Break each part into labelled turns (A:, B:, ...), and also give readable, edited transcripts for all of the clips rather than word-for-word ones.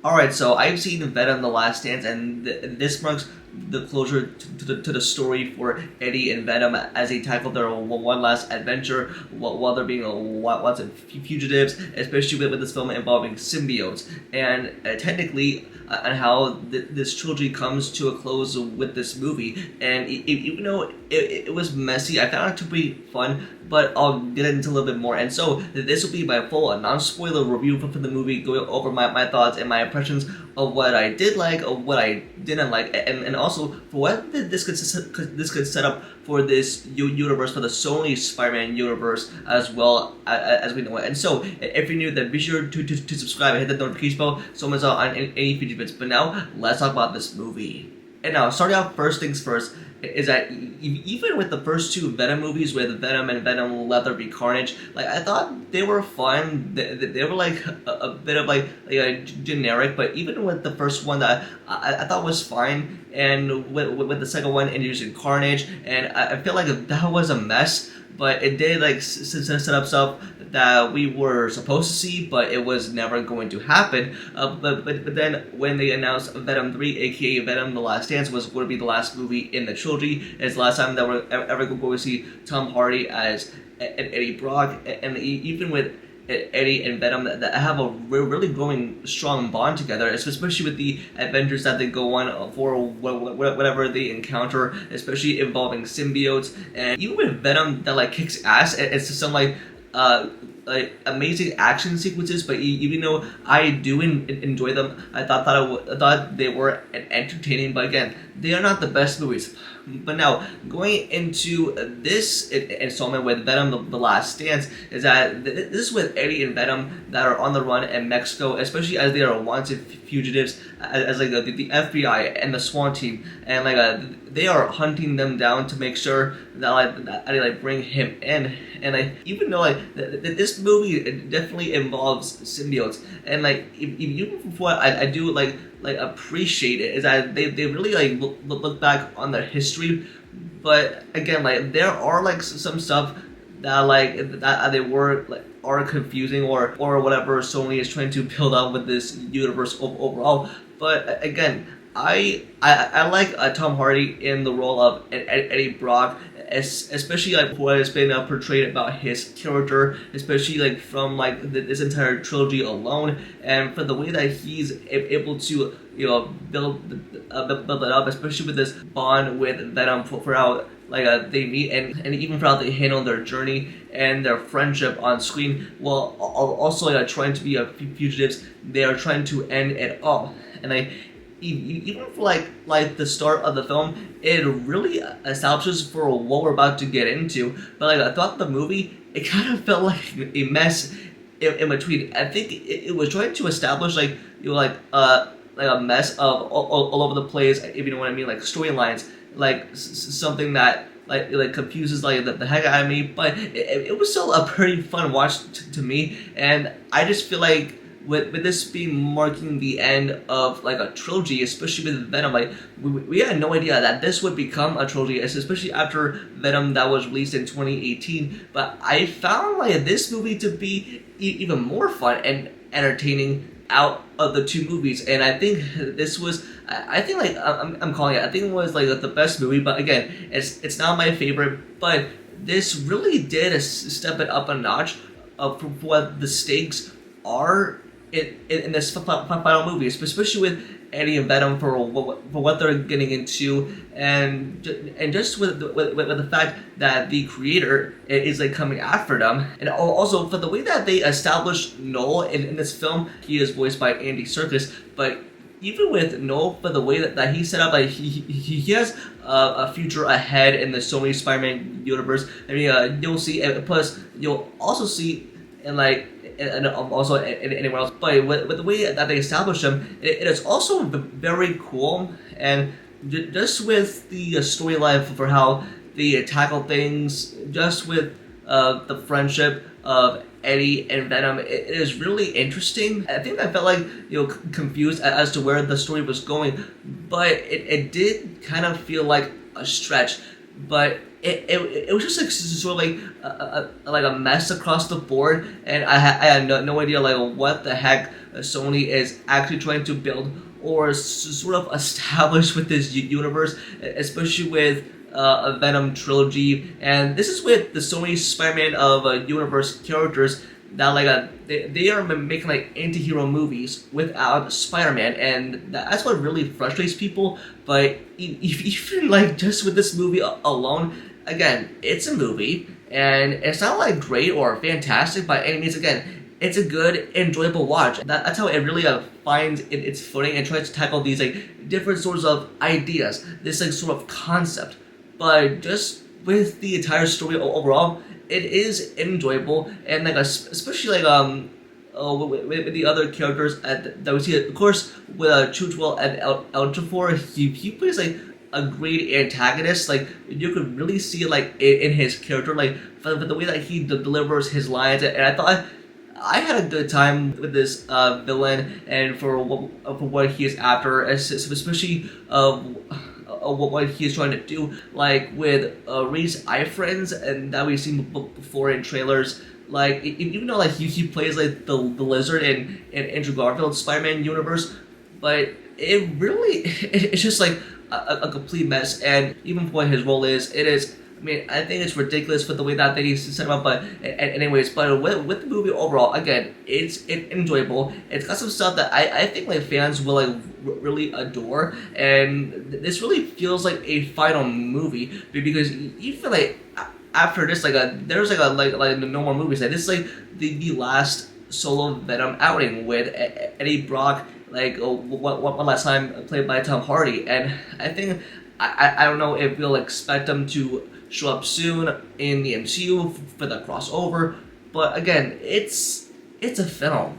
A: Alright, so I've seen Venom: The Last Dance, and this marks the closure to the story for Eddie and Venom as they tackle their one last adventure while they're being lots of fugitives, especially with this film involving symbiotes. And technically, and how this trilogy comes to a close with this movie. And even though it was messy, I found it to be fun, but I'll get into a little bit more. And so this will be my full non-spoiler review for the movie, going over my thoughts and my impressions of what I did like, of what I didn't like, and also for what this could set up for this universe, for the Sony Spider-Man universe, as well as we know it. And so, if you're new, then be sure to subscribe and hit the notification bell so much on any future videos. But now, let's talk about this movie. And now, starting out first things first, is that even with the first two Venom movies, with Venom and Venom Let There Be Carnage, like I thought they were fun. They were like a bit of like a generic, but even with the first one that I thought was fine, and with the second one introducing Carnage, and I feel like that was a mess, but it did like set up stuff that we were supposed to see, but it was never going to happen. But then when they announced Venom 3, aka Venom: The Last Dance, was going to be the last movie in the trilogy, it's the last time that we're ever going to see Tom Hardy as Eddie Brock, and even with Eddie and Venom that have a really growing strong bond together, especially with the adventures that they go on for whatever they encounter, especially involving symbiotes, and even with Venom that like kicks ass. It's just some like amazing action sequences, but even though I do enjoy them, I thought they were entertaining. But again, they are not the best movies. But now, going into this installment with Venom: The Last Dance, is that this is with Eddie and Venom that are on the run in Mexico, especially as they are wanted fugitives, as like the FBI and the SWAT team, and they are hunting them down to make sure that they like bring him in. And like even though like this movie definitely involves symbiotes, and like even for what I do like appreciate it, is that they really like look back on their history, but again like there are like some stuff that they were like are confusing, or whatever Sony is trying to build up with this universe overall. But again, I like Tom Hardy in the role of Eddie Brock, especially like what has been portrayed about his character, especially like from like this entire trilogy alone, and for the way that he's able to build it up, especially with this bond with Venom for how they meet, and even for how they handle their journey and their friendship on screen, while also trying to be fugitives. They are trying to end it all, and even for like the start of the film, it really establishes for what we're about to get into. But like I thought the movie, it kind of felt like a mess in between. I think it was trying to establish like a mess of all over the place, if you know what I mean, like storylines, like something that like confuses like the heck out of me. But it was still a pretty fun watch to me, and I just feel like with this being marking the end of like a trilogy, especially with Venom, like we had no idea that this would become a trilogy, especially after Venom that was released in 2018. But I found like this movie to be even more fun and entertaining out of the two movies, and I think this was, I think like I'm calling it, I think it was like the best movie. But again, it's not my favorite, but this really did step it up a notch for what the stakes are in this final movie, especially with Eddie and Venom for what they're getting into, and just with the fact that the creator is like coming after them, and also for the way that they established Noel in this film. He is voiced by Andy Serkis, but even with Noel, for the way that he set up, like he has a future ahead in the Sony Spider-Man universe. I mean, you'll see, plus you'll also see in and also anywhere else. But with the way that they establish them, it is also very cool, and just with the storyline for how they tackle things, just with the friendship of Eddie and Venom, it is really interesting. I think I felt like confused as to where the story was going, but it did kind of feel like a stretch. but it was just like sort of like like a mess across the board, and I had no idea like what the heck Sony is actually trying to build or sort of establish with this universe, especially with a Venom trilogy. And this is with the Sony Spider-Man of universe characters that like they are making like anti-hero movies without Spider-Man, and that's what really frustrates people. But even like just with this movie alone, again, it's a movie and it's not like great or fantastic by any means. Again, it's a good, enjoyable watch. That's how it really finds its footing and tries to tackle these like different sorts of ideas, this like sort of concept. But just with the entire story overall, it is enjoyable, and like especially like with the other characters that we see. Of course, with Chuchwell and Elchafor, he plays like a great antagonist. Like you could really see it like in his character, like for the way that he delivers his lines, and I thought I had a good time with this villain, and for what he is after, especially what he is trying to do, like with Reese Ifrins, and that we've seen before in trailers. Like even though like he plays like the lizard in Andrew Garfield's Spider-Man universe, but it really it's just like a complete mess. And even for what his role is, it is. I mean, I think it's ridiculous for the way that they set him up, but anyways, but with the movie overall, again, it's enjoyable. It's got some stuff that I think like fans will like really adore, and this really feels like a final movie because you feel like after this, like there's like no more movies. Like this is like the last solo Venom outing with Eddie Brock, like one last time played by Tom Hardy, and I think I don't know if we'll expect them to show up soon in the MCU for the crossover, but again, it's a film.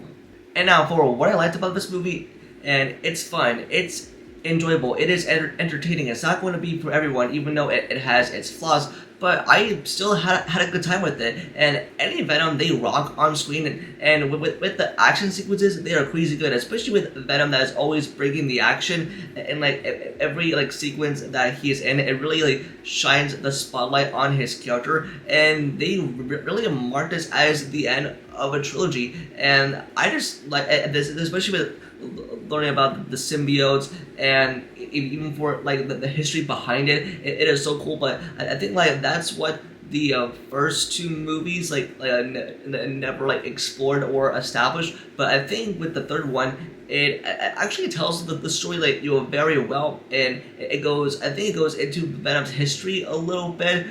A: And now for what I liked about this movie, and it's fun, it's enjoyable, it is entertaining. It's not going to be for everyone, even though it has its flaws, but I still had a good time with it. And Eddie and Venom, they rock on screen, and with the action sequences, they are crazy good, especially with Venom that is always breaking the action, and like every like sequence that he is in, it really like shines the spotlight on his character, and they really mark this as the end of a trilogy. And I just like this, especially with learning about the symbiotes, and even for like the history behind it, it is so cool. But I think like that's what the first two movies like never like explored or established. But I think with the third one, it actually tells the story like very well, and it goes, I think it goes into Venom's history a little bit,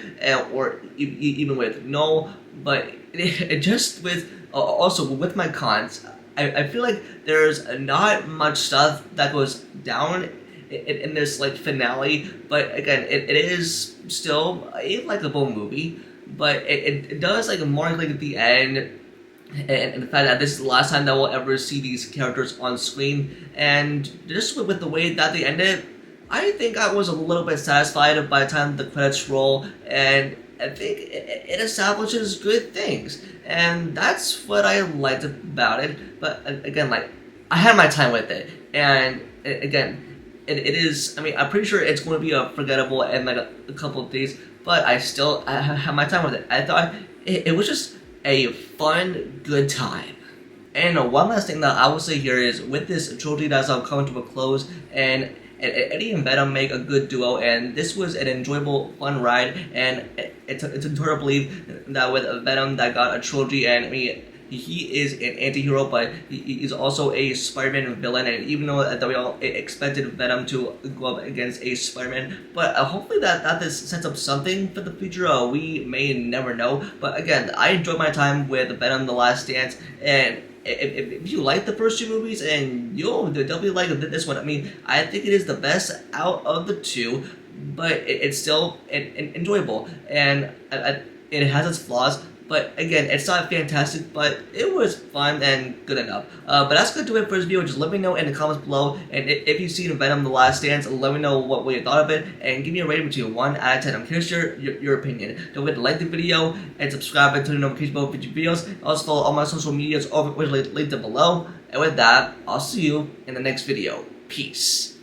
A: or even with no, but it just with also with my cons. I feel like there's not much stuff that goes down in this like finale, but again, it is still a likable movie, but it does like mark like the end, and the fact that this is the last time that we'll ever see these characters on screen, and just with the way that they ended, I think I was a little bit satisfied by the time the credits roll, and I think it establishes good things, and that's what I liked about it. But again, like I had my time with it, and again, it is. I mean, I'm pretty sure it's going to be forgettable in like a couple of days, but I had my time with it. I thought it was just a fun, good time. And one last thing that I will say here is with this trilogy that's coming to a close, and Eddie and Venom make a good duo, and this was an enjoyable, fun ride, and it's hard to believe that with Venom that got a trilogy, and I mean, he is an anti-hero, but he's also a Spider-Man villain, and even though that we all expected Venom to go up against a Spider-Man, but hopefully that this sets up something for the future, we may never know. But again, I enjoyed my time with Venom The Last Dance, and if you like the first two movies, and you'll definitely like this one. I mean, I think it is the best out of the two, but it's still enjoyable, and it has its flaws. But again, it's not fantastic, but it was fun and good enough. But that's going to do it for this video. Just let me know in the comments below, and if you've seen Venom The Last Dance, let me know what you thought of it, and give me a rating between 1 out of 10. I'm curious your opinion. Don't forget to like the video, and subscribe and turn on notifications bell for future videos. Also follow all my social medias, all which are linked down below. And with that, I'll see you in the next video. Peace.